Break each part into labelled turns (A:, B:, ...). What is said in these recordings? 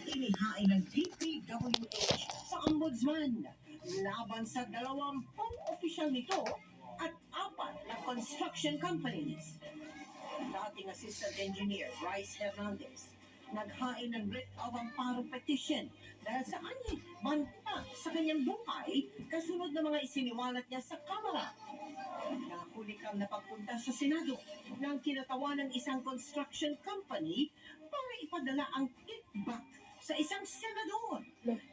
A: Inihain ng DPWH sa Ombudsman laban sa 20 opisyal nito at 4 na construction companies. Dating Assistant Engineer Bryce Hernandez naghain ng writ of amparo petition dahil sa anay banta sa kanyang buhay kasunod ng mga isiniwalat niya sa Kamara. Nahuli kang napagpunta sa Senado nang kinatawa ng isang construction company para ipadala ang kickback sa isang senador.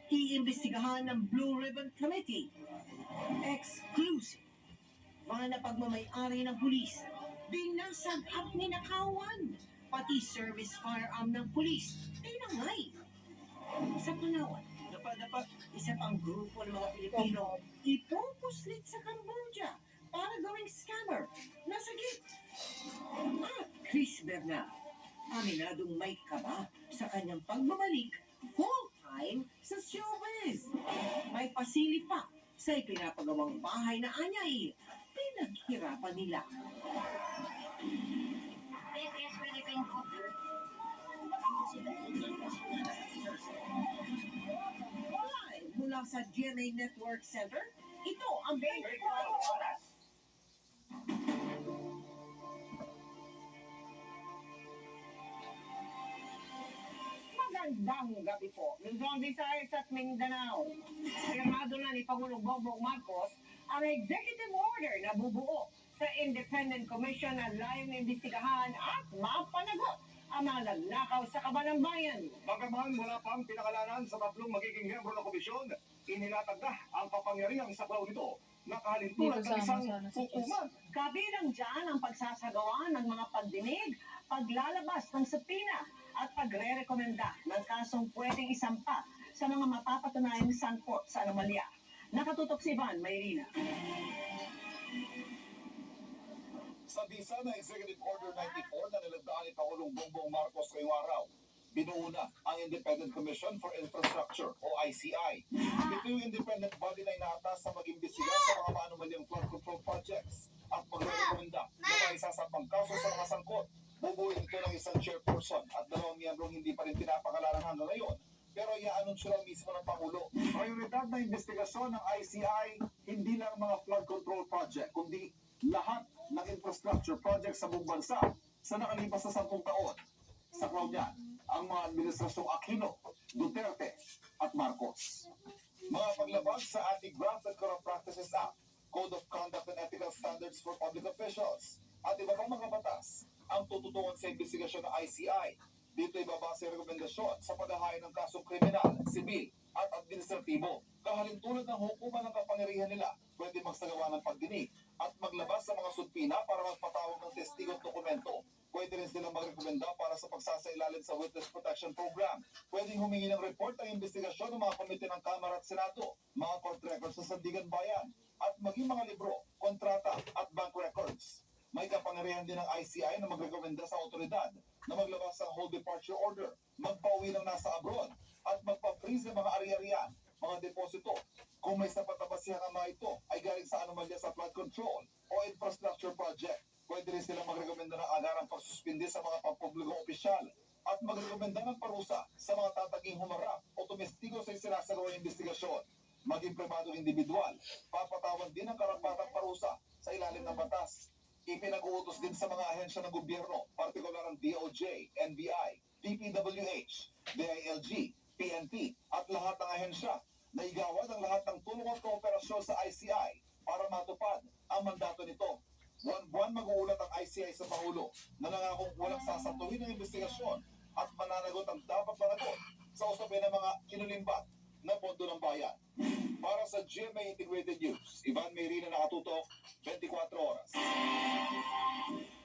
A: Iimbestigahan ng Blue Ribbon Committee. Exclusive. Mga pagmamayari ng pulis, binasag at ninakawan. Pati service firearm ng pulis, tinangay. Sa Palawan, dapat isa pang grupo ng mga Pilipino ipupuslit sa Cambodia para gawing scammer. Nasagip. At Chris Bernal, aminadong may kaba sa kanyang pagbabalik full-time sa showbiz. May pasilip pa sa ipinapagawang bahay na anyay. Pinaghirapan nila. Live mula sa GMA Network Center, ito ang 24 oras. Magandang gabi po. Luzon, Visayas at Mindanao. Firmado na ni Pangulong Bongbong Marcos ang executive order na bubuo sa Independent Commission na layong imbestigahan at mapanagot ang mga nagnakaw sa Kabanang Bayan.
B: Bagaman wala pang pinakalanan sa tatlong magiging miyembro ng komisyon, inilatag na ang kapangyarihang saklaw nito na kahalintulad ng isang hukuman.
A: Kabilang dyan ang pagsasagawa ng mga pagdinig, paglalabas ng subpoena at pagre-rekomenda ng kasong pwedeng isampa sa mga mapapatunayang sangkot sa anomalya. Nakatutok si Ivan Mayrina.
B: Sa bisa ng Executive Order 94 na nilagdaan ni Pangulong Bongbong Marcos ngayong araw, binuo na ang Independent Commission for Infrastructure o ICI. Ito yung independent body na inaatas sa mag-imbestiga sa mga maanumalyang flood control projects at magre-rekomenda na may isasampang kaso sa mga sangkot. Bubuin ito ng isang chairperson at 2 miyembrong hindi pa rin pinapakalanan hanggang ngayon, pero i-anunsyo lang mismo ng Pangulo. Prioridad na investigasyon ng ICI, hindi lang mga flood control project, kundi lahat ng infrastructure project sa buong bansa sa nakalipas na 10 taon. Sa crowd niyan, ang mga administrasyong Aquino, Duterte at Marcos. Mga paglabag sa Anti-Graft and Corrupt Practices Act, Code of Conduct and Ethical Standards for Public Officials, at iba pang mga batas ang tututungan sa investigasyon ng ICI. Dito ibabase ang rekomendasyon sa paghahain ng kasong kriminal, sibil at administratibo. Kahalintulad ng hukuman ng kapangyarihan nila, pwede magsagawa ng pagdinig at maglabas sa mga sudpina para magpatawag ng testigo at dokumento. Pwede rin silang magrekomenda para sa pagsasailalim sa Witness Protection Program. Pwedeng humingi ng report ang investigasyon ng mga komite ng Kamara at Senado, mga court records sa Sandigan Bayan, at maging mga libro, kontrata at bank records. May kapangyarihan din ng ICI na magrekomenda sa otoridad na maglabas ng whole departure order, magpauwi ng nasa abroad, at magpa-freeze ng mga ari-arian, mga deposito. Kung may sapat na basihan ang mga ito ay galing sa anomalya sa flood control o infrastructure project, pwede rin silang magrekomenda ng agarang pagsuspindi sa mga pampublikong opisyal at magrekomenda ng parusa sa mga tataging humarap o tumestigo sa isinasagawang investigasyon. Maging pribadong individual, papatawag din ang karapatang parusa sa ilalim ng batas. Ipinag-uutos din sa mga ahensya ng gobyerno, partikular ang DOJ, NBI, DPWH, DILG, PNP, at lahat ng ahensya na igawad ang lahat ng tulong at kooperasyon sa ICI para matupad ang mandato nito. Buwan-buwan mag-uulat ang ICI sa Pangulo na nangakong walang sasantuhin ng investigasyon at mananagot ang dapat managot sa usapin ng mga kinulimbat na pondo ng bayan. Para sa GMA Integrated News, Ivan Mayrina, nakatutok, 24 oras.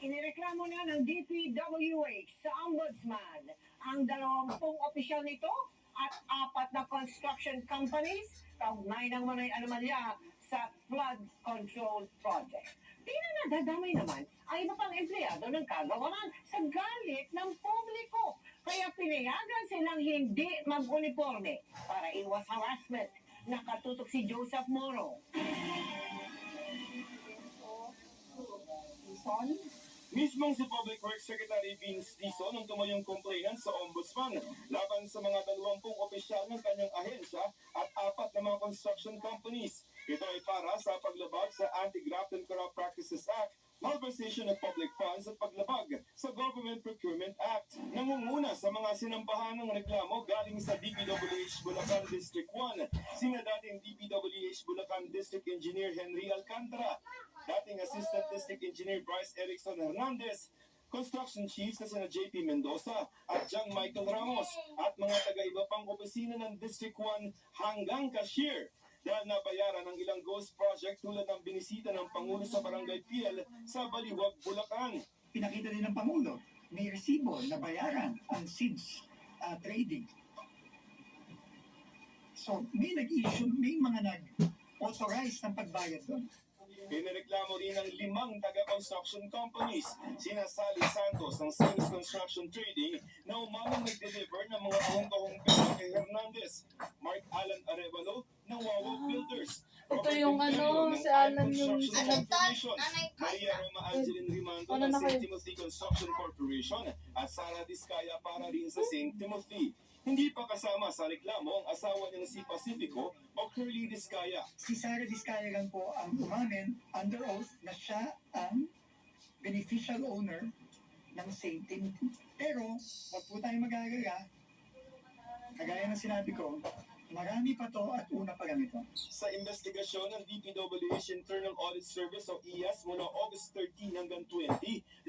A: Inireklamo na ng DPWH sa Ombudsman ang 20 opisyal nito at 4 na construction companies kaugnay ng mga anomalya sa flood control project. Di na nadadamay naman ang iba pang empleyado ng kagawaran sa galit ng publiko. Kaya pinayagan silang hindi mag-uniforme para iwas harassment. Nakatutok si Joseph Moro.
C: Son, Mismong si Public Works Secretary Vince Dizon ang tumayong complainant sa Ombudsman laban sa mga 20 opisyal ng kanyang ahensya at 4 na mga construction companies. Ito ay para sa paglabag sa Anti-Graft and Corrupt Practices Act, malversation of public funds at paglabag sa Government Procurement Act. Nangunguna sa mga sinampahan ng reklamo galing sa DPWH Bulacan District 1, sina dating DPWH Bulacan District Engineer Henry Alcantara, dating Assistant District Engineer Bryce Erickson Hernandez, Construction Chiefs na sina JP Mendoza at John Michael Ramos at mga taga-iba pang opisina ng District 1 hanggang cashier dahil nabayaran ng ilang ghost project tulad ng binisita ng Pangulo sa Barangay PL sa Baliwag, Bulacan.
D: Pinakita din ng Pangulo, may resibo na bayaran ang SIDS trading. So, may nag-issue, may mga nag-authorize ng pagbayad doon.
C: Inireklamo rin ng 5 taga-construction companies, sina Sally Santos ng Sims Construction Trading na umamang nag-deliver ng mga ahong-tahong pera kay Hernandez, Mark Alan Arevalo ng Wawaw Builders,
E: Ito yung ano, si Alan yung
C: Corporation, Maria Roma Angeline Rimando
E: Ano
C: ng
E: na
C: St.
E: kayo?
C: Timothy Construction Corporation at Sara Discaya para rin sa St. Timothy. Hindi pa kasama sa reklamo ang asawa niyang si Pacifico o Curly Discaya.
D: Si Sara Vizcaya lang po ang umamin under oath na siya ang beneficial owner ng St. Timothy. Pero, wag po tayong mag-aalala, kagaya ng sinabi ko, marami pa to at una pa lang ito.
C: Sa investigasyon ng DPWH Internal Audit Service o IAS mula August 13 hanggang 20,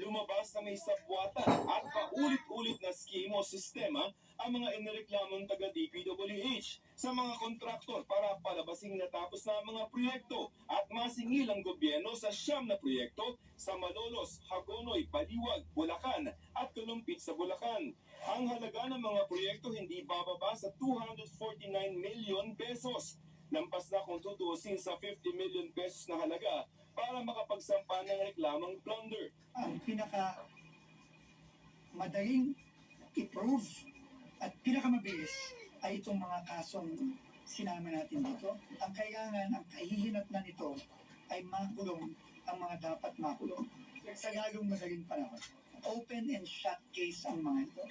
C: lumabas na may sabwatan at paulit-ulit na scheme o sistema ang mga inireklamong taga DPWH sa mga kontraktor para palabasing natapos na ang mga proyekto at masingil ang gobyerno sa 9 na proyekto sa Malolos, Hagonoy, Baliwag, Bulacan at Kalumpit sa Bulacan. Ang halaga ng mga proyekto hindi bababa sa 249 million pesos. Lampas na kung tutuusin sa 50 million pesos na halaga para makapagsampa ng reklamong plunder.
D: Ang pinaka madaling i-prove at pinakamabilis ay itong mga kasong sinama natin dito. Ang kailangan, ang kahihinatnan nito ay makulong ang mga dapat makulong sa lalong madaling panahon. Open and shut case ang mga ito.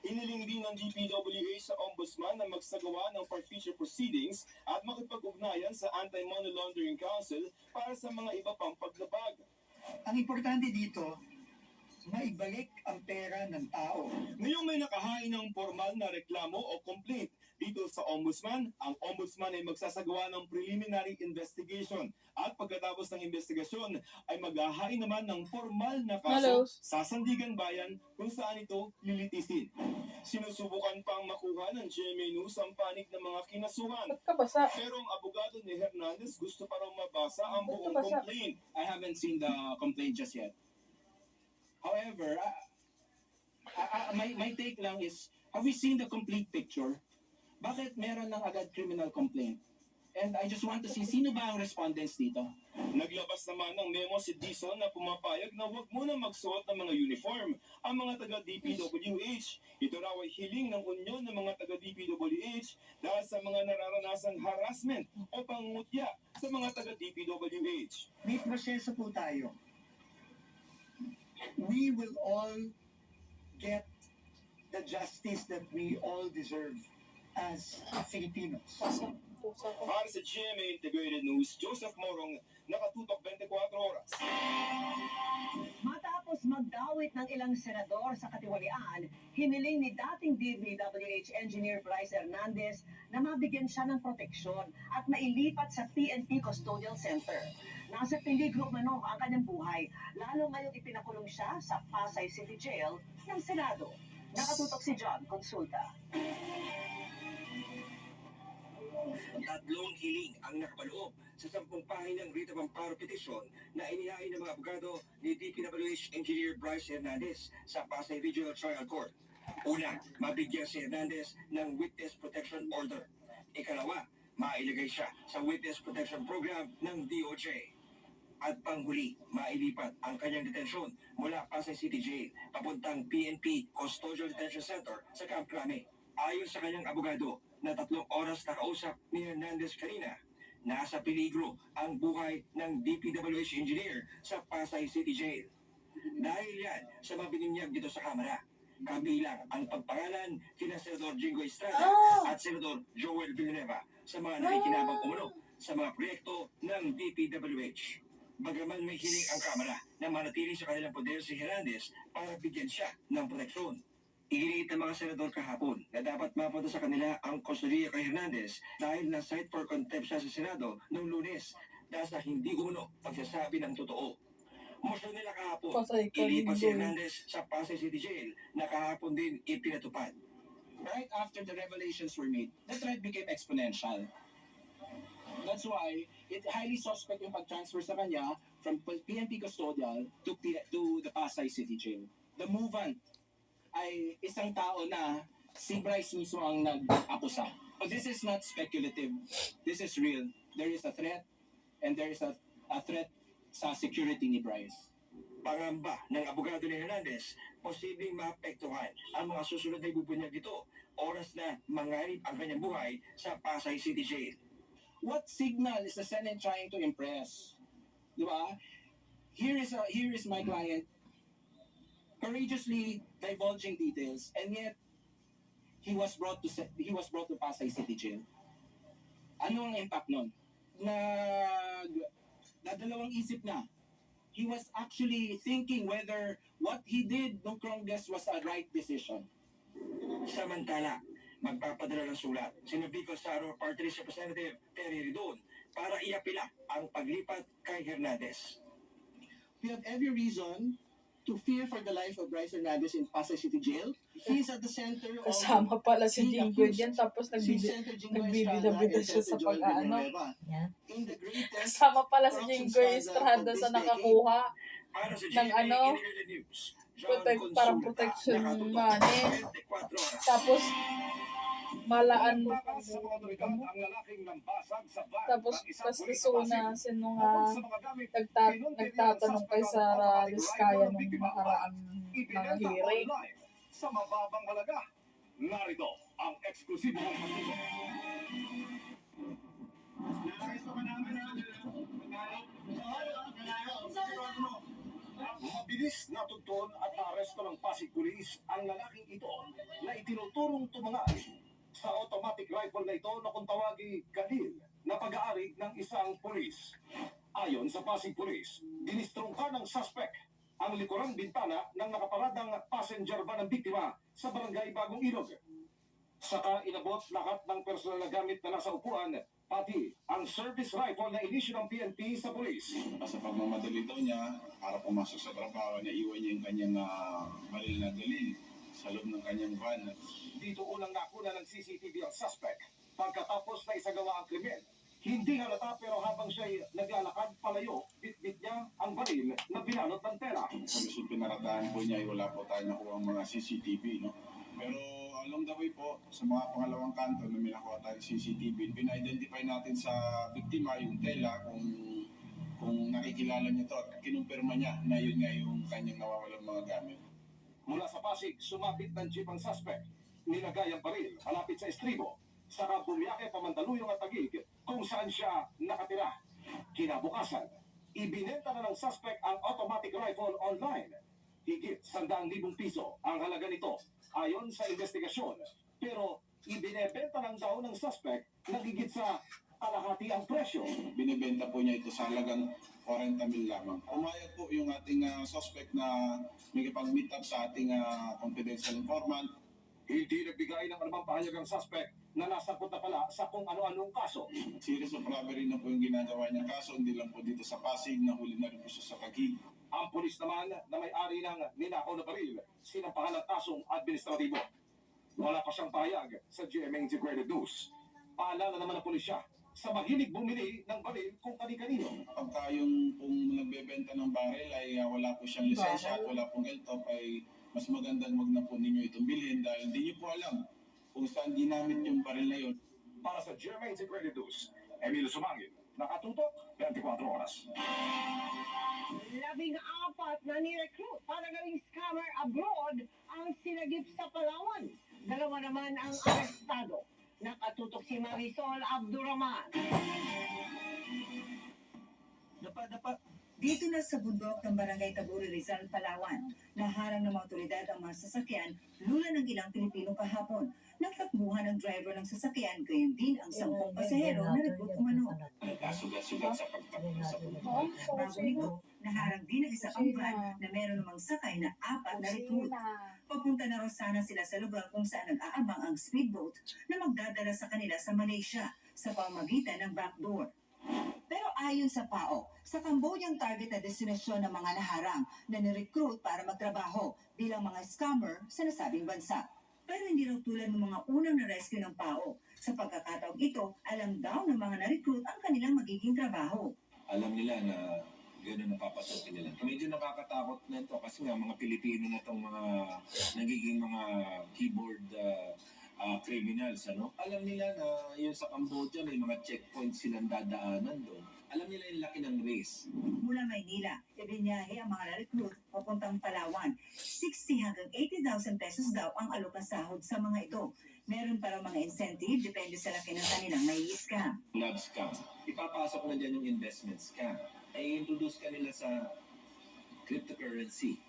C: Iniling din ng DPWH sa Ombudsman na magsagawa ng forfeiture proceedings at makipag-ugnayan sa Anti-Money Laundering Council para sa mga iba pang paglabag.
D: Ang importante dito, maibalik ang pera ng tao.
C: Ngayong may nakahain ng formal na reklamo o complaint dito sa Ombudsman, ang Ombudsman ay magsasagawa ng preliminary investigation at pagkatapos ng investigasyon ay maghahain naman ng formal na
E: Hello.
C: kaso sa Sandigan Bayan kung saan ito lilitisin. Sinusubukan pang makuha ng GMA News ang panig ng mga kinasuhan.
E: Ba't ka basa?
C: Pero ang abogado ni Hernandez gusto pa raw mabasa ang
E: Ba't
C: buong
E: ka basa?
C: complaint. I haven't seen the complaint just yet. However, my take lang is, have we seen the complete picture? Bakit meron ng agad criminal complaint? And I just want to see, sino ba ang respondents dito? Naglabas naman ng memo si Dizon na pumapayag na huwag muna magsuot ng mga uniform ang mga taga-DPWH. Ito raw ay hiling ng unyon ng mga taga-DPWH dahil sa mga nararanasang harassment o pangungutya sa mga taga-DPWH.
D: May proseso po tayo. We will all get the justice that we all deserve as Filipinos.
E: Pusa ko.
C: Para sa GMA Integrated News, Joseph Morong, nakatutok 24 oras.
A: Matapos magdawit ng ilang senador sa katiwalian, hiniling ni dating DPWH Engineer Bryce Hernandez na mabigyan siya ng proteksyon at mailipat sa PNP Custodial Center. Nasa peligro umano ang kanyang buhay, lalo ngayong ipinakulong siya sa Pasay City Jail ng Senado. Nakatutok si John Consulta.
F: Tatlong hiling ang nakapaloob sa 10 pahinang Rita Amparo Petition na inihain ng mga abogado ni DPWH Engineer Bryce Hernandez sa Pasay Regional Trial Court. Una, mabigyan si Hernandez ng Witness Protection Order. Ikalawa, mailagay siya sa Witness Protection Program ng DOJ. At panghuli, mailipat ang kanyang detensyon mula Pasay City Jail papuntang PNP Custodial Detention Center sa Camp Crame. Ayon sa kanyang abogado, na 3 oras na kausap ni Hernandez kanina, nasa peligro ang buhay ng DPWH engineer sa Pasay City Jail. dahil yan sa mga bininyag dito sa Kamara. Kabilang ang pagpangalan kina Senador Jingo Estrada at Senador Joel Villanueva sa mga nakikinabang umano sa mga proyekto ng DPWH. Bagaman may hiling ang Kamara na manatili sa kanilang poder si Hernandez para bigyan siya ng proteksyon. Iginiit ng mga senador kahapon na dapat mapunta sa kanila ang kustodiya kay Hernandez dahil na-cite for contempt siya sa Senado noong Lunes dahil sa hindi umano pagsasabi ng totoo. Motion nila kahapon,
E: Pasay ka,
F: ilipat si
E: Linggoy.
F: Hernandez sa Pasay City Jail na kahapon din ipinatupad.
G: Right after the revelations were made, the threat became exponential. That's why it highly suspect yung pag-transfer sa kanya from PNP custodial to the Pasay City Jail. The movant ay isang tao na si Bryce mismo ang nag-akusa. So this is not speculative. This is real. There is a threat and there is a threat sa security ni Bryce.
F: Pangamba ng abogado ni Hernandez, posibleng maapektuhan ang mga susunod na ibubunyag ito oras na manganib ang kanyang buhay sa Pasay City Jail.
G: What signal is the Senate trying to impress? Di ba? Here is my client courageously divulging details, and yet he was brought to Pasay City Jail. Ano ang impact nun? Nadalawang isip na. He was actually thinking whether what he did nung Congress was a right decision.
F: Samantala, magpapadala ng sulat si Bicol Saro Party List Representative Terry Ridon para iapila ang paglipat kay Hernandez.
G: We have every reason to fear for the life of Bryce Hernandez in Pasay City Jail. He is at the center of
E: Kasama pala si
G: the
E: Jinggoy
G: accused.
E: diyan, tapos
G: Si Senator Jingoy
E: nagbibida-bida
G: Estrada
E: siya
G: and
E: sa
G: Senator Joel
E: pag-ano.
G: Villanueva.
E: Yan.
G: In the greatest
E: Kasama pala si
G: corruption
E: Jinggoy
G: scandal
E: Estrada
G: of
E: sa
G: this
E: nakakuha
F: Para sa
E: ng
F: GMA
E: ano,
F: Integrated News, John
E: parang
F: Consulta,
E: protection
F: nakatutok,
E: money.
F: 24 oras.
E: Tapos malaan mo.
B: Nagtakas sa mga otoridad ang lalaking nambasag sa van
E: Tapos
B: ng isang pulis sa
E: pastisuna
B: Pasig.
E: sino
B: Bukod
E: nga
B: sa mga gamit,
E: nagtatanong kay Sara Vizcaya nung nakaraan ng
B: ibinenta
E: hearing.
B: online sa mababang halaga. Narito ang eksklusibong patuloy. Mabilis natugton at naaresto ng Pasig Police ang lalaking ito na itinuturong tumangas sa automatic rifle na ito na kung tawagi Galil na pag-aari ng isang pulis. Ayon sa Pasig Police, dinistrungka ng suspect ang likurang bintana ng nakaparadang passenger van ng biktima sa barangay Bagong Ilog. Saka inabot lahat ng personal na gamit na nasa upuan, pati ang service rifle na inisyu ng PNP sa pulis.
H: Sa pagmamadali daw niya, para pumasok sa trabaho, naiwan niya yung kanyang baril na dalil sa loob ng kanyang van.
B: Dito unang nakuna ng CCTV ang suspect. Pagkatapos na isagawa ang krimen, hindi halata pero habang siya'y naglalakad palayo, bitbit niya ang baril na binalot ng tela.
H: Sa mismo pinarataan po niya, wala po tayo nakuha ang mga CCTV. No? Pero along the way po, sa mga pangalawang kanto na may nakuha tayong CCTV, pina-identify natin sa biktima yung tela kung nakikilala niya to at kinumpirma niya na yun nga yung kanyang nawawalang mga gamit.
B: Mula sa Pasig, sumabit ng jeep ang suspect. Nilagay ang baril malapit sa estribo. Saka bumiyake pamandaluyong at tagig kung saan siya nakatira. Kinabukasan, ibinenta na ng suspect ang automatic rifle online. Higit 100,000 piso ang halaga nito ayon sa investigasyon. Pero ibinebenta lang daw ng suspect na higit sa kalahati ang presyo.
H: Binibenta po niya ito sa halagang 40,000 lamang. Umayag po yung ating suspect na nakipag-meet up sa ating confidential informant.
B: Hindi nagbigay ng anumang pahayag ang suspect na nasangkot na pala sa kung ano-anong kaso.
H: Series of robbery na po yung ginagawa niyang kaso, hindi lang po dito sa Pasig, nahuli na rin po siya sa Taguig.
B: Ang pulis naman na may-ari ng ninakaw na baril, sinampahan ng kasong administratibo. Wala pa siyang pahayag sa GMA Integrated News. Paalala naman ng pulisya sa mahilig bumili ng baril kung kani-kanino.
H: Pagka yung kung nagbebenta ng baril ay wala po siyang lisensya at wala pong LTOP ay mas magandang wag na po ninyo itong bilhin dahil hindi niyo po alam kung saan ginamit yung baril na yun.
B: Para sa GMA Integrated News, Emilio Sumangin, nakatutok 24 oras.
A: 14 na ni-recruit para gawing scammer abroad ang sinagip sa Palawan. 2 naman ang arestado. Nakatutok si Marisol Abdurrahman.
I: Dito na sa bundok ng Barangay Taburi, Rizal, Palawan, naharang ng mga otoridad ang mga sasakyan lula ng ilang Pilipino kahapon. Nagtakbuhan ang driver ng sasakyan, gayon din ang 10 pasahero na recruit umano.
F: Nagkasugat-sugat sa pagtakbo sa
I: Bago nito, naharang din ang isa pang van na meron namang sakay na 4 na recruit. Papunta na raw sana sila sa lugar kung saan nag-aabang ang speedboat na magdadala sa kanila sa Malaysia sa pamamagitan ng backdoor. Pero ayon sa PAO, sa Cambodia ang target na destinasyon ng mga naharang na nirecruit para magtrabaho bilang mga scammer sa nasabing bansa. Pero hindi raw tulad ng mga unang na-rescue ng PAO. Sa pagkakataong ito, alam daw ng mga na-recruit ang kanilang magiging trabaho.
F: Alam nila na gano'n napapasukin nila. Medyo nakakatakot na ito kasi nga mga Pilipino na itong mga nagiging mga keyboard criminals. Ano? Alam nila na yun sa Cambodia may mga checkpoints silang dadaanan doon. Alam nila yung laki ng race.
I: Mula Maynila, ibinyahe ang mga na-recruit papuntang Palawan. 60 hanggang 80,000 pesos daw ang alok na sahod sa mga ito. Meron pa raw mga incentive, depende sa laki ng kanilang mai-scam.
F: Love scam. Ipapasok na dyan yung investment scam. Ay introduce ka nila sa cryptocurrency.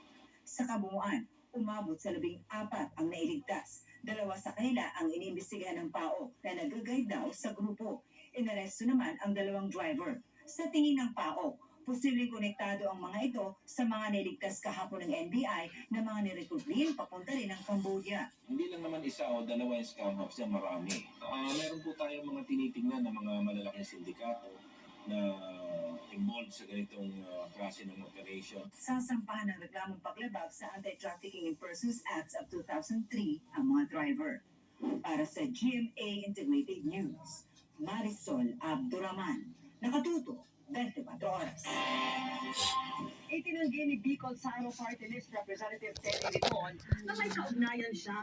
I: Sa kabuuan, umabot sa 14 ang nailigtas. 2 sa kanila ang iniimbestigahan ng PAO na nag-guide daw sa grupo. Inaresto naman ang 2 driver. Sa tingin ng PAO, posibleng konektado ang mga ito sa mga niligtas kahapon ng NBI na mga nirecruit din papunta rin ng Cambodia.
F: Hindi lang naman isa o dalawa yung scam hubs yan, marami. Meron po tayong mga tinitingnan na mga malalaking sindikato na involved sa ganitong klase ng operation.
I: Sasampahan ng reklamong paglabag sa Anti-Trafficking in Persons Acts of 2003 ang mga driver. Para sa GMA Integrated News, Marisol Abduraman, nakatuto 24 oras.
A: Itinanggi ni Bicol Saro Party List Representative Terry Limon na may kaugnayan siya